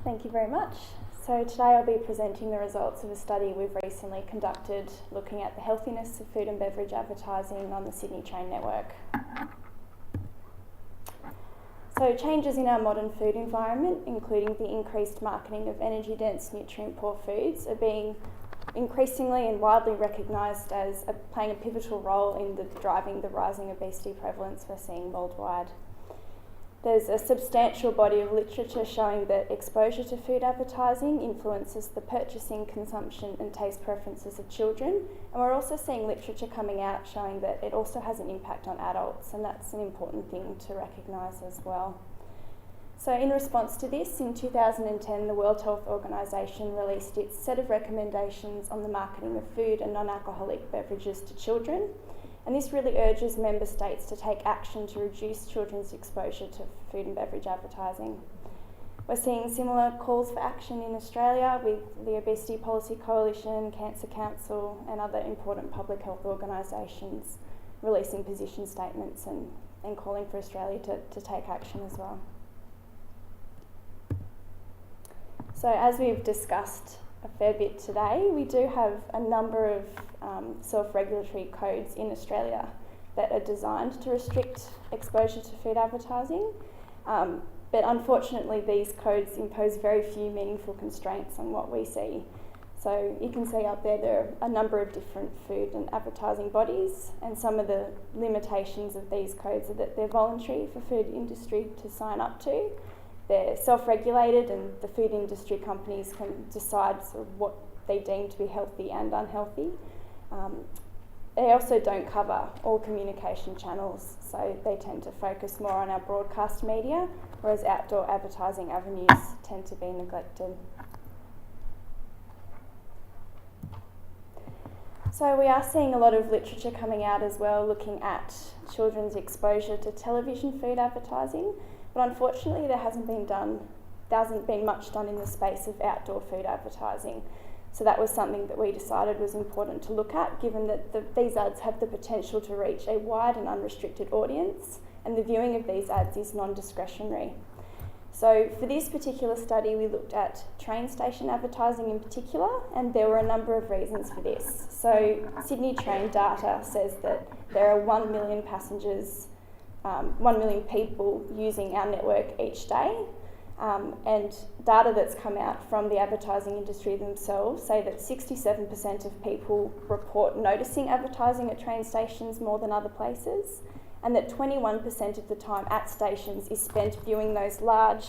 Thank you very much. So today I'll be presenting the results of a study we've recently conducted looking at the healthiness of food and beverage advertising on the Sydney train network. So changes in our modern food environment, including the increased marketing of energy-dense, nutrient-poor foods, are being increasingly and widely recognised as playing a pivotal role in driving the rising obesity prevalence we're seeing worldwide. There's a substantial body of literature showing that exposure to food advertising influences the purchasing, consumption and taste preferences of children, and we're also seeing literature coming out showing that it also has an impact on adults, and that's an important thing to recognise as well. So in response to this, in 2010 the World Health Organization released its set of recommendations on the marketing of food and non-alcoholic beverages to children. And this really urges member states to take action to reduce children's exposure to food and beverage advertising. We're seeing similar calls for action in Australia with the Obesity Policy Coalition, Cancer Council and other important public health organisations releasing position statements and calling for Australia to take action as well. So as we've discussed a fair bit today, we do have a number of self-regulatory codes in Australia that are designed to restrict exposure to food advertising, but unfortunately these codes impose very few meaningful constraints on what we see. So you can see up there are a number of different food and advertising bodies, and some of the limitations of these codes are that they're voluntary for food industry to sign up to. They're self-regulated and the food industry companies can decide sort of what they deem to be healthy and unhealthy. They also don't cover all communication channels, so they tend to focus more on our broadcast media, whereas outdoor advertising avenues tend to be neglected. So we are seeing a lot of literature coming out as well looking at children's exposure to television food advertising. But unfortunately, there hasn't been much done in the space of outdoor food advertising. So that was something that we decided was important to look at, given that these ads have the potential to reach a wide and unrestricted audience, and the viewing of these ads is non-discretionary. So for this particular study, we looked at train station advertising in particular, and there were a number of reasons for this. So Sydney train data says that there are 1 million passengers 1 million people using our network each day, and data that's come out from the advertising industry themselves say that 67% of people report noticing advertising at train stations more than other places, and that 21% of the time at stations is spent viewing those large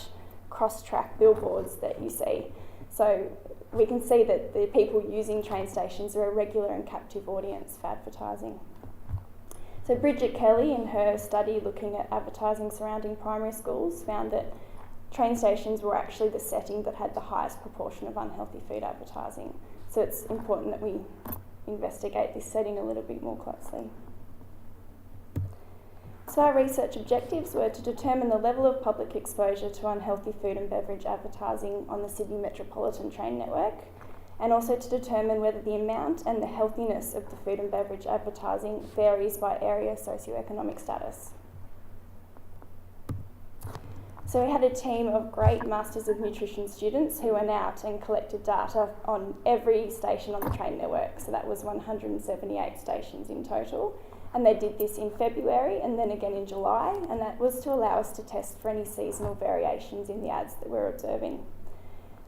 cross-track billboards that you see. So we can see that the people using train stations are a regular and captive audience for advertising. So Bridget Kelly, in her study looking at advertising surrounding primary schools, found that train stations were actually the setting that had the highest proportion of unhealthy food advertising. So it's important that we investigate this setting a little bit more closely. So our research objectives were to determine the level of public exposure to unhealthy food and beverage advertising on the Sydney metropolitan train network, and also to determine whether the amount and the healthiness of the food and beverage advertising varies by area socioeconomic status. So we had a team of great Masters of Nutrition students who went out and collected data on every station on the train network. So that was 178 stations in total. And they did this in February and then again in July, and that was to allow us to test for any seasonal variations in the ads that we're observing.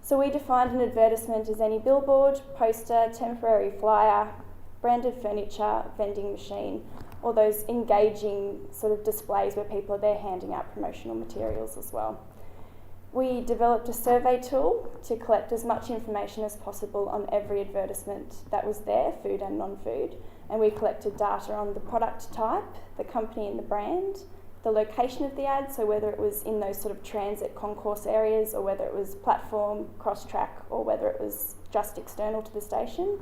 So we defined an advertisement as any billboard, poster, temporary flyer, branded furniture, vending machine, or those engaging sort of displays where people are there handing out promotional materials as well. We developed a survey tool to collect as much information as possible on every advertisement that was there, food and non-food, and we collected data on the product type, the company and the brand, the location of the ad, so whether it was in those sort of transit concourse areas or whether it was platform, cross-track, or whether it was just external to the station.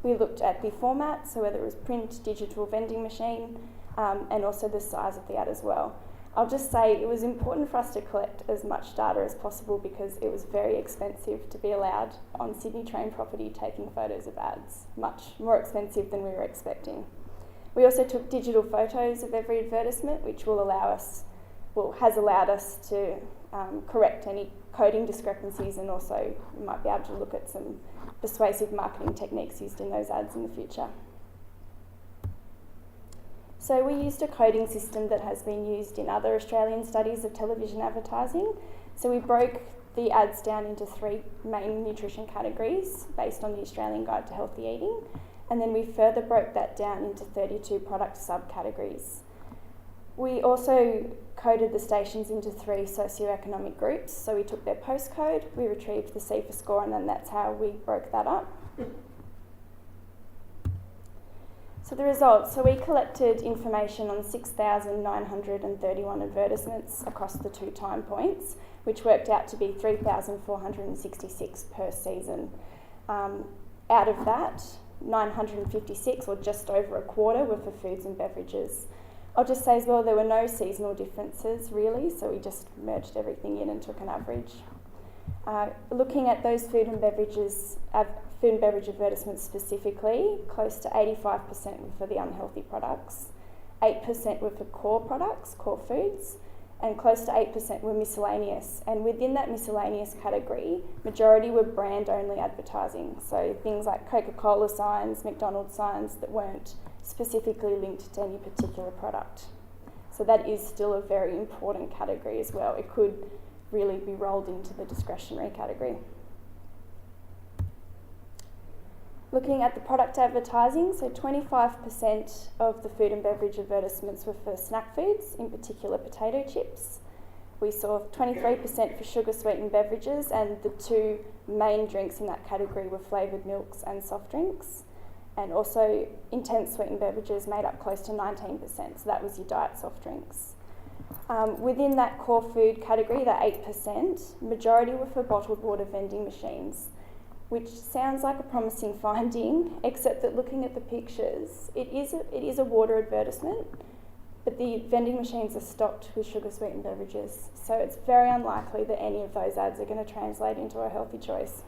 We looked at the format, so whether it was print, digital, vending machine, and also the size of the ad as well. I'll just say it was important for us to collect as much data as possible because it was very expensive to be allowed on Sydney train property taking photos of ads, much more expensive than we were expecting. We also took digital photos of every advertisement, which has allowed us to correct any coding discrepancies, and also we might be able to look at some persuasive marketing techniques used in those ads in the future. So we used a coding system that has been used in other Australian studies of television advertising. So we broke the ads down into 3 main nutrition categories based on the Australian Guide to Healthy Eating, and then we further broke that down into 32 product subcategories. We also coded the stations into 3 socioeconomic groups. So we took their postcode, we retrieved the CIFA score, and then that's how we broke that up. So the results, so we collected information on 6,931 advertisements across the 2 time points, which worked out to be 3,466 per season. Out of that, 956, or just over a quarter, were for foods and beverages. I'll just say as well, there were no seasonal differences really, so we just merged everything in and took an average. Looking at those food and beverage advertisements specifically, close to 85% were for the unhealthy products, 8% were for core products, core foods, and close to 8% were miscellaneous. And within that miscellaneous category, majority were brand-only advertising, so things like Coca-Cola signs, McDonald's signs that weren't specifically linked to any particular product. So that is still a very important category as well. It could really be rolled into the discretionary category. Looking at the product advertising, so 25% of the food and beverage advertisements were for snack foods, in particular potato chips. We saw 23% for sugar-sweetened beverages, and the 2 main drinks in that category were flavoured milks and soft drinks. And also intense sweetened beverages made up close to 19%, so that was your diet soft drinks. Within that core food category, that 8%, majority were for bottled water vending machines, which sounds like a promising finding, except that looking at the pictures, it is a water advertisement, but the vending machines are stocked with sugar-sweetened beverages, so it's very unlikely that any of those ads are going to translate into a healthy choice.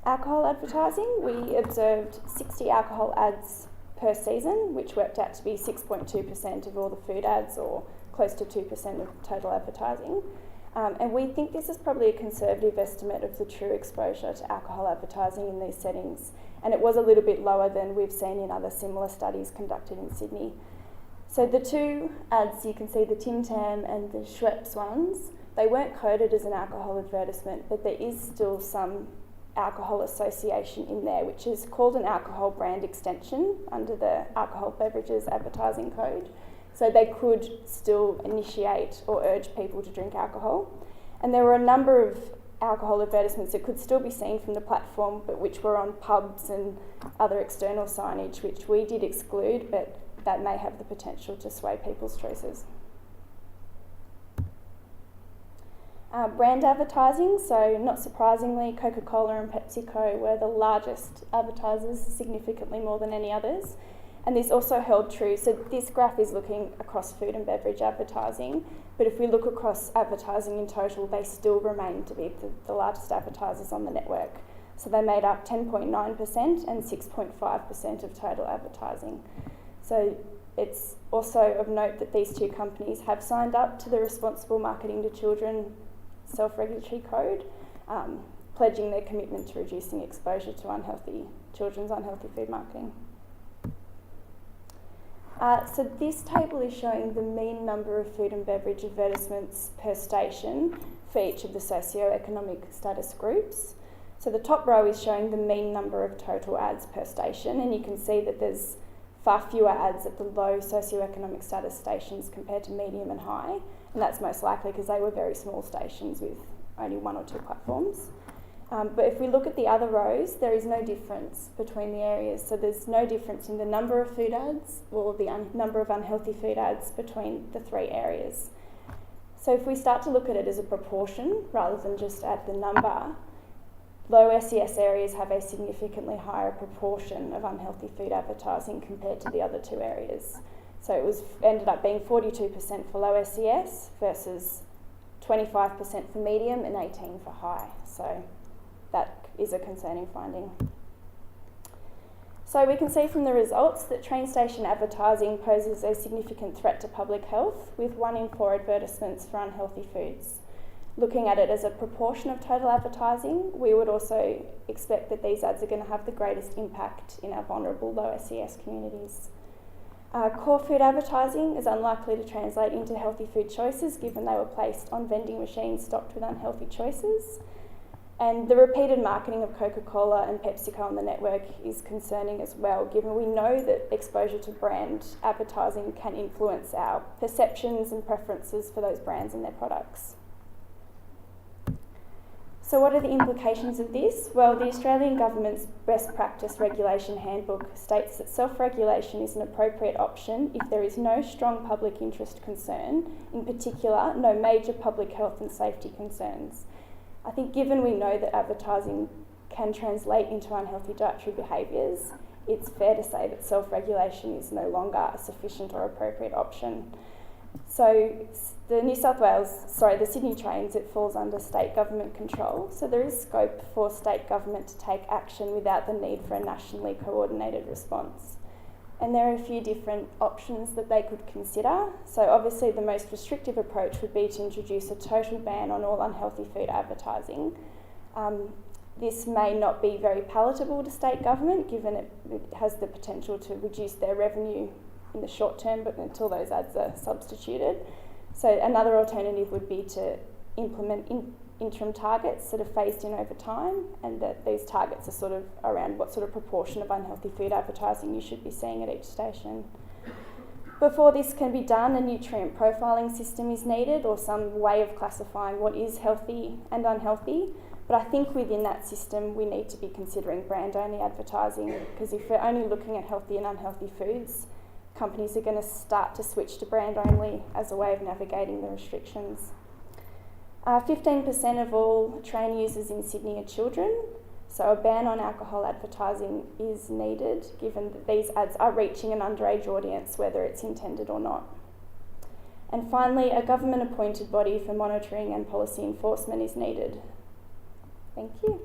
Alcohol advertising, we observed 60 alcohol ads per season, which worked out to be 6.2% of all the food ads, or close to 2% of total advertising. And we think this is probably a conservative estimate of the true exposure to alcohol advertising in these settings, and it was a little bit lower than we've seen in other similar studies conducted in Sydney. So the 2 ads, you can see the Tim Tam and the Schweppes ones, they weren't coded as an alcohol advertisement, but there is still some alcohol association in there, which is called an alcohol brand extension under the Alcohol Beverages Advertising Code. So they could still initiate or urge people to drink alcohol. And there were a number of alcohol advertisements that could still be seen from the platform, but which were on pubs and other external signage, which we did exclude, but that may have the potential to sway people's choices. Brand advertising, so not surprisingly, Coca-Cola and PepsiCo were the largest advertisers, significantly more than any others. And this also held true, so this graph is looking across food and beverage advertising, but if we look across advertising in total, they still remain to be the largest advertisers on the network. So they made up 10.9% and 6.5% of total advertising. So it's also of note that these 2 companies have signed up to the Responsible Marketing to Children self-regulatory code, pledging their commitment to reducing exposure to children's unhealthy food marketing. So this table is showing the mean number of food and beverage advertisements per station for each of the socio-economic status groups. So the top row is showing the mean number of total ads per station, and you can see that there's far fewer ads at the low socio-economic status stations compared to medium and high, and that's most likely because they were very small stations with only 1 or 2 platforms. But if we look at the other rows, there is no difference between the areas. So there's no difference in the number of food ads or the number of unhealthy food ads between the 3 areas. So if we start to look at it as a proportion rather than just at the number, low SES areas have a significantly higher proportion of unhealthy food advertising compared to the other 2 areas. So it ended up being 42% for low SES versus 25% for medium and 18% for high. So that is a concerning finding. So we can see from the results that train station advertising poses a significant threat to public health, with 1 in 4 advertisements for unhealthy foods. Looking at it as a proportion of total advertising, we would also expect that these ads are going to have the greatest impact in our vulnerable low SES communities. Core food advertising is unlikely to translate into healthy food choices, given they were placed on vending machines stocked with unhealthy choices. And the repeated marketing of Coca-Cola and PepsiCo on the network is concerning as well, given we know that exposure to brand advertising can influence our perceptions and preferences for those brands and their products. So what are the implications of this? Well, the Australian Government's Best Practice Regulation Handbook states that self-regulation is an appropriate option if there is no strong public interest concern, in particular, no major public health and safety concerns. I think given we know that advertising can translate into unhealthy dietary behaviours, it's fair to say that self-regulation is no longer a sufficient or appropriate option. So the Sydney trains, it falls under state government control, so there is scope for state government to take action without the need for a nationally coordinated response. And there are a few different options that they could consider. So obviously the most restrictive approach would be to introduce a total ban on all unhealthy food advertising. This may not be very palatable to state government, given it has the potential to reduce their revenue in the short term, but until those ads are substituted. So another alternative would be to implement interim targets that are phased in over time, and that these targets are sort of around what sort of proportion of unhealthy food advertising you should be seeing at each station. Before this can be done, a nutrient profiling system is needed, or some way of classifying what is healthy and unhealthy. But I think within that system we need to be considering brand-only advertising, because if we're only looking at healthy and unhealthy foods, companies are going to start to switch to brand only as a way of navigating the restrictions. 15% of all train users in Sydney are children, so a ban on alcohol advertising is needed, given that these ads are reaching an underage audience, whether it's intended or not. And finally, a government-appointed body for monitoring and policy enforcement is needed. Thank you.